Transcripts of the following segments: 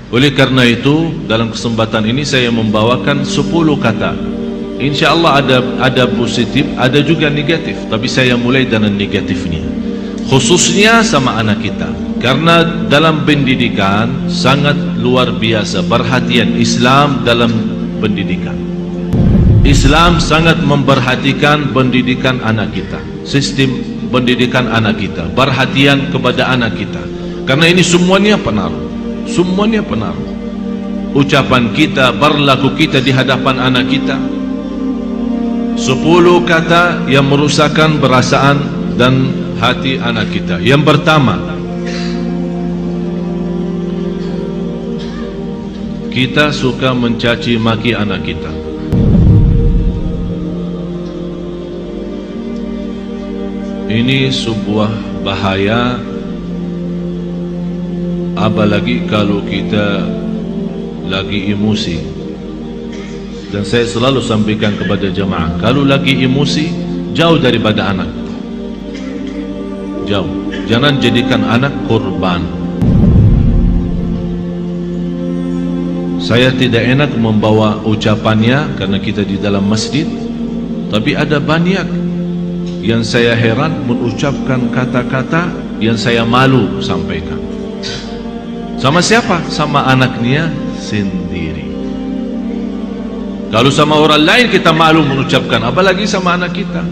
Oleh karena itu, dalam kesempatan ini saya membawakan 10 kata. Insya Allah ada positif, ada juga negatif, tapi saya mulai dengan negatifnya, khususnya sama anak kita. Karena dalam pendidikan sangat luar biasa perhatian Islam dalam pendidikan. Islam sangat memperhatikan pendidikan anak kita, sistem pendidikan anak kita, perhatian kepada anak kita. Karena ini semuanya pengaruh. Semuanya pengaruh. Ucapan kita, berlaku kita di hadapan anak kita. 10 kata yang merusakkan perasaan dan hati anak kita. Yang pertama, kita suka mencaci maki anak kita. Ini sebuah bahaya, apalagi kalau kita lagi emosi. Dan saya selalu sampaikan kepada jemaah, kalau lagi emosi, jauh daripada anak, jauh. Jangan jadikan anak korban. Saya tidak enak membawa ucapannya karena kita di dalam masjid, tapi ada banyak yang saya heran mengucapkan kata-kata yang saya malu sampaikan. Sama siapa? Sama anaknya sendiri. Kalau sama orang lain kita malu mengucapkan, apalagi sama anak kita.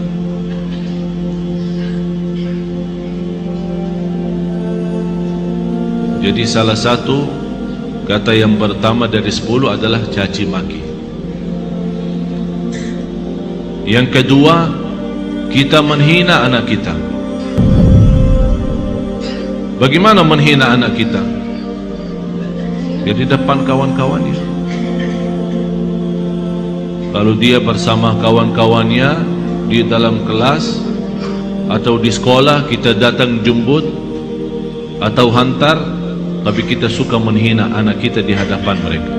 Jadi salah satu kata yang pertama dari 10 adalah caci maki. Yang kedua, kita menghina anak kita. Bagaimana menghina anak kita? Ya di depan kawan-kawannya. Kalau dia bersama kawan-kawannya di dalam kelas atau di sekolah, kita datang jemput atau hantar, tapi kita suka menghina anak kita di hadapan mereka.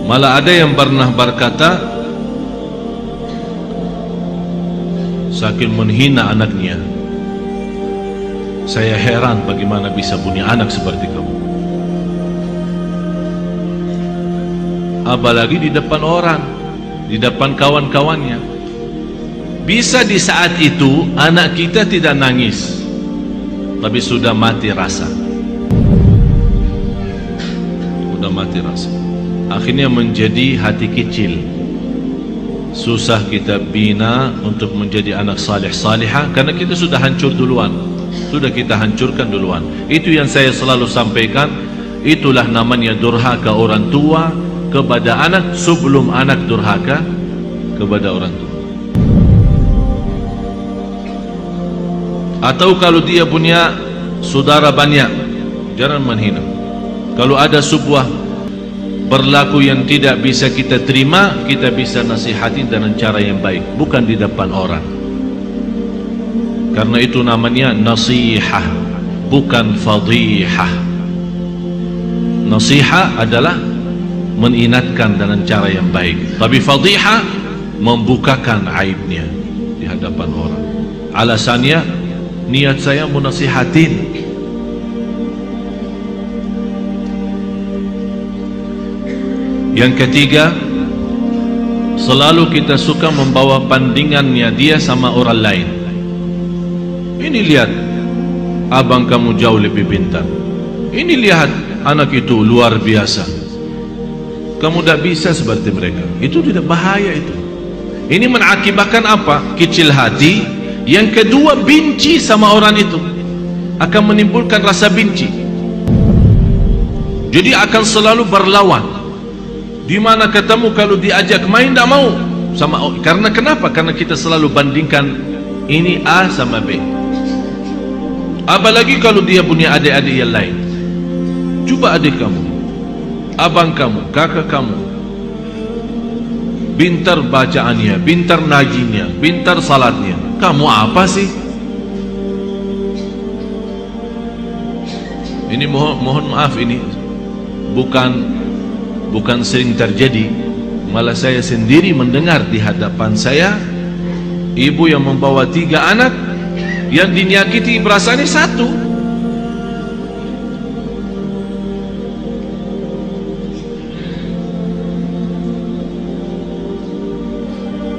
Malah ada yang pernah berkata, saking menghina anaknya, saya heran bagaimana bisa punya anak seperti kamu. Apalagi di depan orang, di depan kawan-kawannya. Bisa di saat itu anak kita tidak nangis, tapi sudah mati rasa. Sudah mati rasa. Akhirnya menjadi hati kecil. Susah kita bina untuk menjadi anak salih salihah karena kita sudah hancur duluan. Sudah kita hancurkan duluan. Itu yang saya selalu sampaikan. Itulah namanya durhaka orang tua kepada anak sebelum anak durhaka kepada orang tua. Atau kalau dia punya saudara banyak, jangan menghina. Kalau ada sebuah berlaku yang tidak bisa kita terima, kita bisa nasihati dengan cara yang baik, bukan di depan orang. Karena itu namanya nasihah, bukan fadihah. Nasihah adalah mengingatkan dengan cara yang baik, tapi fadihah membukakan aibnya di hadapan orang. Alasannya, niat saya menasihatin. Yang ketiga, selalu kita suka membawa bandingannya dia sama orang lain. Ini lihat, abang kamu jauh lebih pintar. Ini lihat, anak itu luar biasa. Kamu tidak bisa seperti mereka. Itu tidak bahaya itu. Ini mengakibatkan apa? Kecil hati. Yang kedua, benci sama orang itu. Akan menimbulkan rasa benci. Jadi akan selalu berlawan. Di mana ketemu kalau diajak main tidak mau sama. Karena kenapa? Karena kita selalu bandingkan ini A sama B. Apalagi kalau dia punya adik-adik yang lain. Coba adik kamu, abang kamu, kakak kamu, pintar bacaannya, pintar najinya, pintar salatnya. Kamu apa sih? Ini mohon maaf, ini bukan sering terjadi. Malah saya sendiri mendengar di hadapan saya, ibu yang membawa 3 anak, yang dinyakiti perasaannya satu.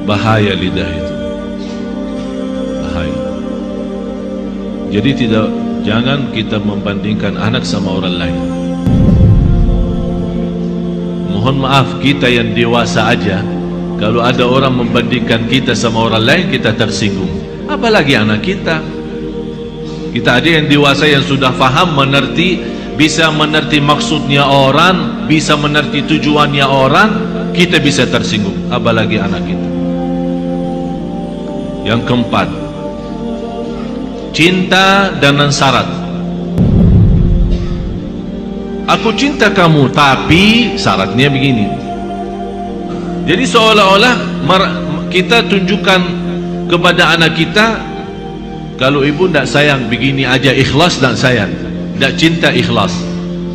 Bahaya lidah itu, bahaya. Jadi jangan kita membandingkan anak sama orang lain. Mohon maaf, kita yang dewasa aja, kalau ada orang membandingkan kita sama orang lain, kita tersinggung. Apalagi anak kita. Kita ada yang dewasa yang sudah faham, mengerti, bisa mengerti maksudnya orang, bisa mengerti tujuannya orang, kita bisa tersinggung. Apalagi anak kita. Yang keempat, cinta dengan syarat. Aku cinta kamu, tapi syaratnya begini. Jadi seolah-olah kita tunjukkan kepada anak kita, kalau ibu tidak sayang begini aja, ikhlas dan sayang, tidak cinta ikhlas.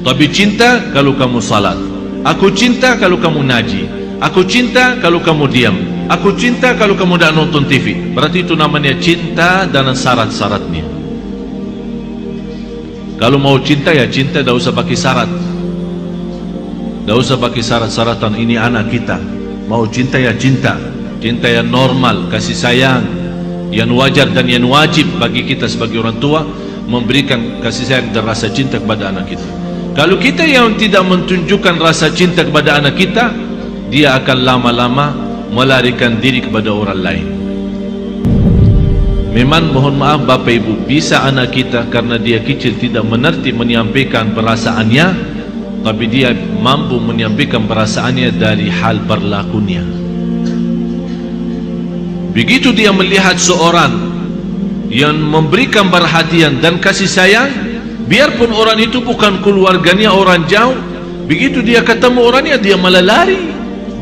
Tapi cinta kalau kamu salat. Aku cinta kalau kamu ngaji. Aku cinta kalau kamu diam. Aku cinta kalau kamu tidak nonton TV. Berarti itu namanya cinta dan syarat-syaratnya. Kalau mau cinta ya cinta, tidak usah pakai syarat. Tidak usah pakai syarat-syaratan. Ini anak kita. Mau cinta ya cinta. Cinta yang normal, kasih sayang, yang wajar dan yang wajib bagi kita sebagai orang tua, memberikan kasih sayang dan rasa cinta kepada anak kita. Kalau kita yang tidak menunjukkan rasa cinta kepada anak kita, dia akan lama-lama melarikan diri kepada orang lain. Memang mohon maaf Bapak Ibu, bisa anak kita karena dia kecil tidak mengerti menyampaikan perasaannya, tapi dia mampu menyampaikan perasaannya dari hal berlakunya. Begitu dia melihat seorang yang memberikan perhatian dan kasih sayang, biarpun orang itu bukan keluarganya, orang jauh, begitu dia ketemu orangnya, dia malah lari,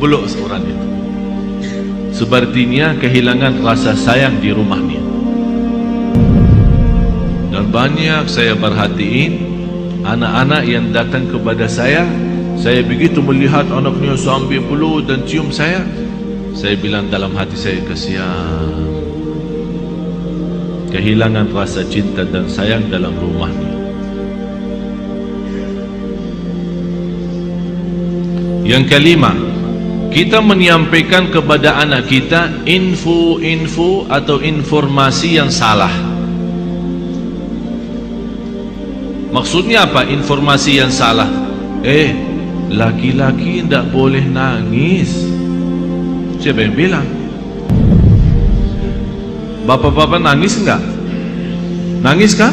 belum orang itu. Sepertinya kehilangan rasa sayang di rumahnya. Dan banyak saya perhatiin anak-anak yang datang kepada saya begitu melihat anaknya sambil peluk dan cium saya bilang dalam hati saya, kasihan, kehilangan rasa cinta dan sayang dalam rumahnya. Yang kelima, kita menyampaikan kepada anak kita info-info atau informasi yang salah. Maksudnya apa informasi yang salah? Laki-laki tidak boleh nangis. Siapa yang bilang? Bapak-bapak nangis enggak? Nangis kan?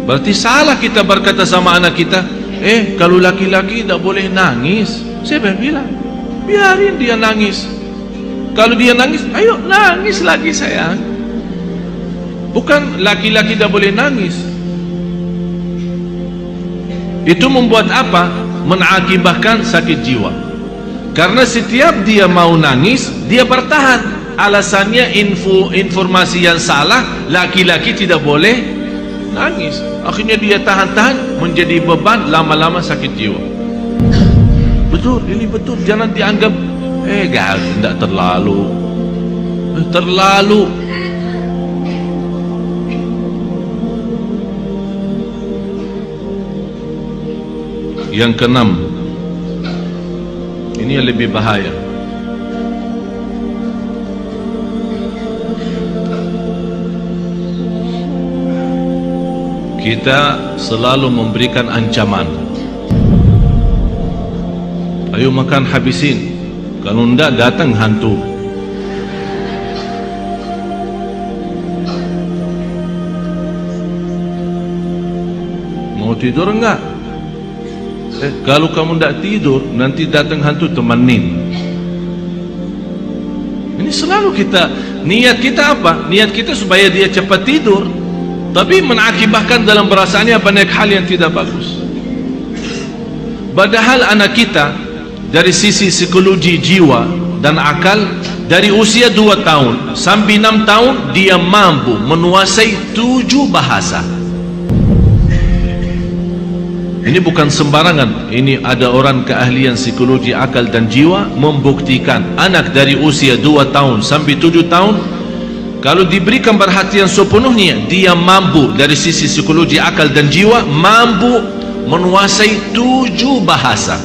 Berarti salah kita berkata sama anak kita, kalau laki-laki tidak boleh nangis. Siapa yang bilang? Biarin dia nangis. Kalau dia nangis, ayo nangis lagi sayang. Bukan laki-laki tidak boleh nangis. Itu membuat apa? Mengakibatkan sakit jiwa. Karena setiap dia mau nangis, dia bertahan. Alasannya informasi yang salah, laki-laki tidak boleh nangis. Akhirnya dia tahan-tahan, menjadi beban, lama-lama sakit jiwa. Betul, ini betul. Jangan dianggap tidak terlalu. Terlalu. Yang keenam, ini yang lebih bahaya. Kita selalu memberikan ancaman. Ayo makan habisin, kalau tidak datang hantu. Mau tidur enggak? Kalau kamu tidak tidur, nanti datang hantu, temenin. Ini selalu kita, niat kita apa? Niat kita supaya dia cepat tidur, tapi mengakibatkan dalam perasaannya banyak hal yang tidak bagus. Padahal anak kita dari sisi psikologi jiwa dan akal, dari usia 2 tahun sampai 6 tahun dia mampu menguasai 7 bahasa. Ini bukan sembarangan. Ini ada orang keahlian psikologi akal dan jiwa membuktikan anak dari usia 2 tahun sampai 7 tahun Kalau diberikan perhatian sepenuhnya, dia mampu dari sisi psikologi, akal dan jiwa, mampu menguasai 7 bahasa.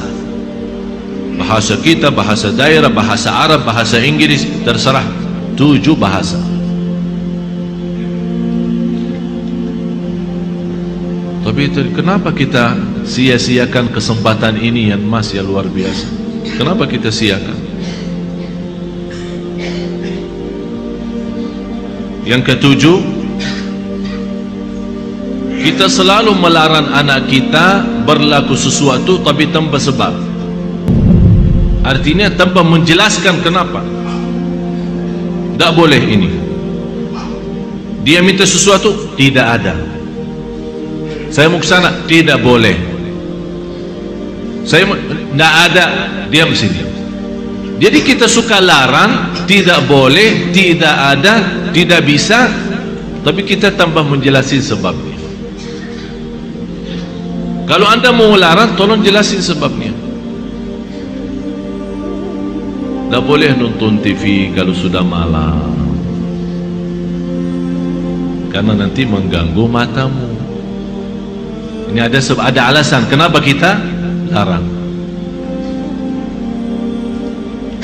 Bahasa kita, bahasa daerah, bahasa Arab, bahasa Inggris, terserah, 7 bahasa. Tapi kenapa kita sia-siakan kesempatan ini yang emas yang luar biasa? Kenapa kita siakan? Yang ketujuh, kita selalu melarang anak kita berlaku sesuatu tapi tanpa sebab. Artinya tanpa menjelaskan kenapa. Tak boleh ini. Dia minta sesuatu, tidak ada. Saya mau ke sana, tidak boleh. Saya tidak ada, diam sini. Jadi kita suka larang, tidak boleh, tidak ada, tidak bisa, tapi kita tambah menjelaskan sebabnya. Kalau anda mau larang, tolong jelasin sebabnya. Tak boleh nonton TV kalau sudah malam, karena nanti mengganggu matamu. Ini ada alasan kenapa kita larang.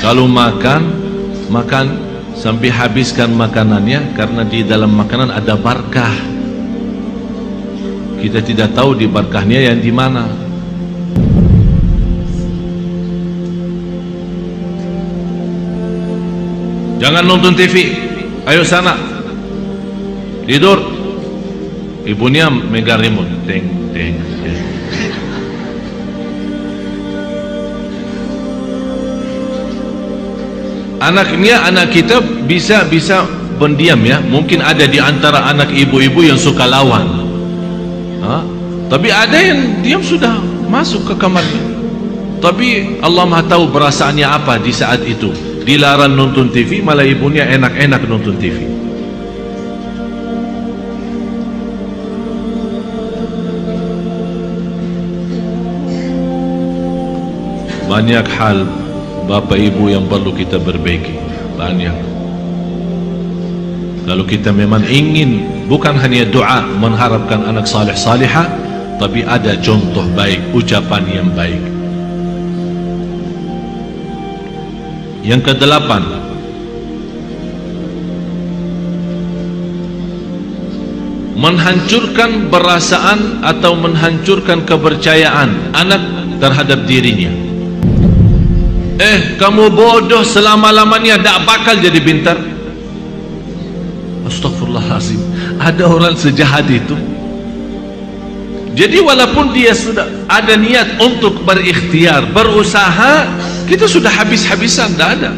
Kalau makan sampai habiskan makanannya, karena di dalam makanan ada barakah. Kita tidak tahu di barakahnya yang di mana. Jangan nonton TV, ayo sana tidur. Ibunya megang remote, teng teng teng. Anak kita bisa pendiam ya. Mungkin ada di antara anak ibu-ibu yang suka lawan, tapi ada yang diam sudah masuk ke kamarnya. Tapi Allah Maha tahu perasaannya apa di saat itu. Dilarang nonton TV, malah ibunya enak-enak nonton TV. Banyak hal Bapak Ibu yang perlu kita perbaiki. Banyak. Kalau kita memang ingin bukan hanya doa mengharapkan anak saleh salihah, tapi ada contoh baik, ucapan yang baik. Yang ke-8, menghancurkan perasaan atau menghancurkan kepercayaan anak terhadap dirinya. Kamu bodoh selama-lamanya, tak bakal jadi pintar. Astagfirullahaladzim, ada orang sejahat itu. Jadi walaupun dia sudah ada niat untuk berikhtiar, berusaha, kita sudah habis-habisan, tak ada.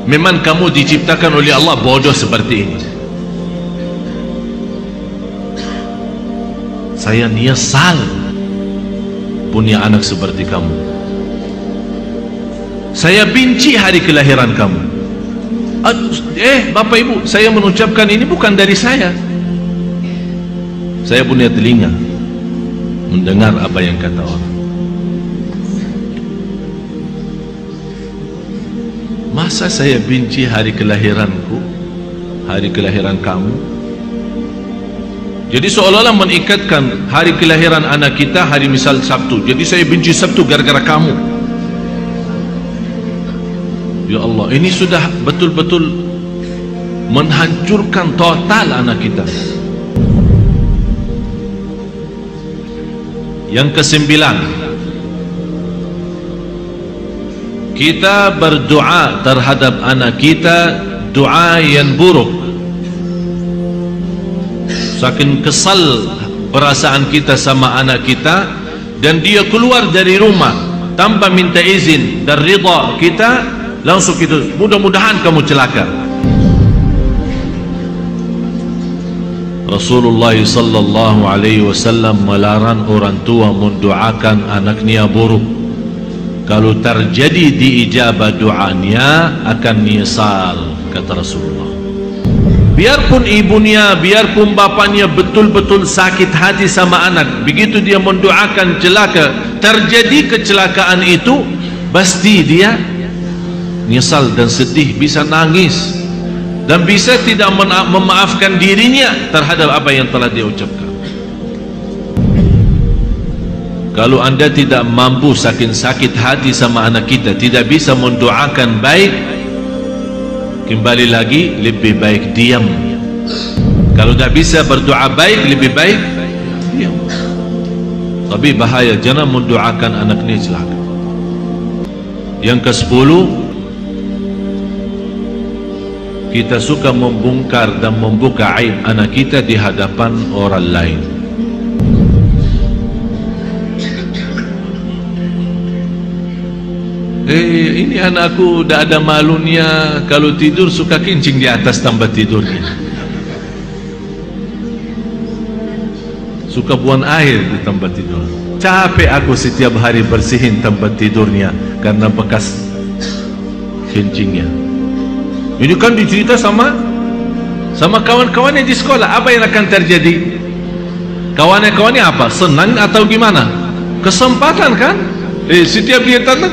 Memang kamu diciptakan oleh Allah bodoh seperti ini. Saya nyesal punya anak seperti kamu. Saya benci hari kelahiran kamu. Bapak Ibu, saya mengucapkan ini bukan dari saya. Saya punya telinga mendengar apa yang kata orang. Masa saya benci hari kelahiranku, hari kelahiran kamu? Jadi seolah-olah mengikatkan hari kelahiran anak kita hari misal Sabtu. Jadi saya benci Sabtu gara-gara kamu. Ya Allah, ini sudah betul-betul menghancurkan total anak kita. Yang ke-9, kita berdoa terhadap anak kita doa yang buruk. Saking kesal perasaan kita sama anak kita, dan dia keluar dari rumah tanpa minta izin dan ridha kita, langsung kita, mudah-mudahan kamu celaka. Rasulullah sallallahu alaihi wasallam melarang orang tua mendoakan anaknya buruk. Kalau terjadi diijabah doanya akan nyesal, kata Rasulullah. Biarpun ibunya, biarpun bapaknya betul-betul sakit hati sama anak, begitu dia mendoakan celaka, terjadi kecelakaan itu, pasti dia nyesal dan sedih, bisa nangis, dan bisa tidak memaafkan dirinya terhadap apa yang telah dia ucapkan. Kalau anda tidak mampu saking sakit hati sama anak kita, tidak bisa mendoakan baik, kembali lagi lebih baik diam. Kalau tidak bisa berdoa baik, lebih baik diam. Tapi bahaya, jangan mendoakan anak ini celaka. Yang ke-10, kita suka membongkar dan membuka aib anak kita di hadapan orang lain. Ini anakku dah ada malunya, kalau tidur suka kencing di atas tempat tidurnya, suka buang air di tempat tidur. Capek aku setiap hari bersihin tempat tidurnya karena bekas kencingnya. Ini kan dicerita sama kawan-kawannya di sekolah. Apa yang akan terjadi? Kawan-kawannya apa? Senang atau gimana? Kesempatan kan? Setiap dia tanda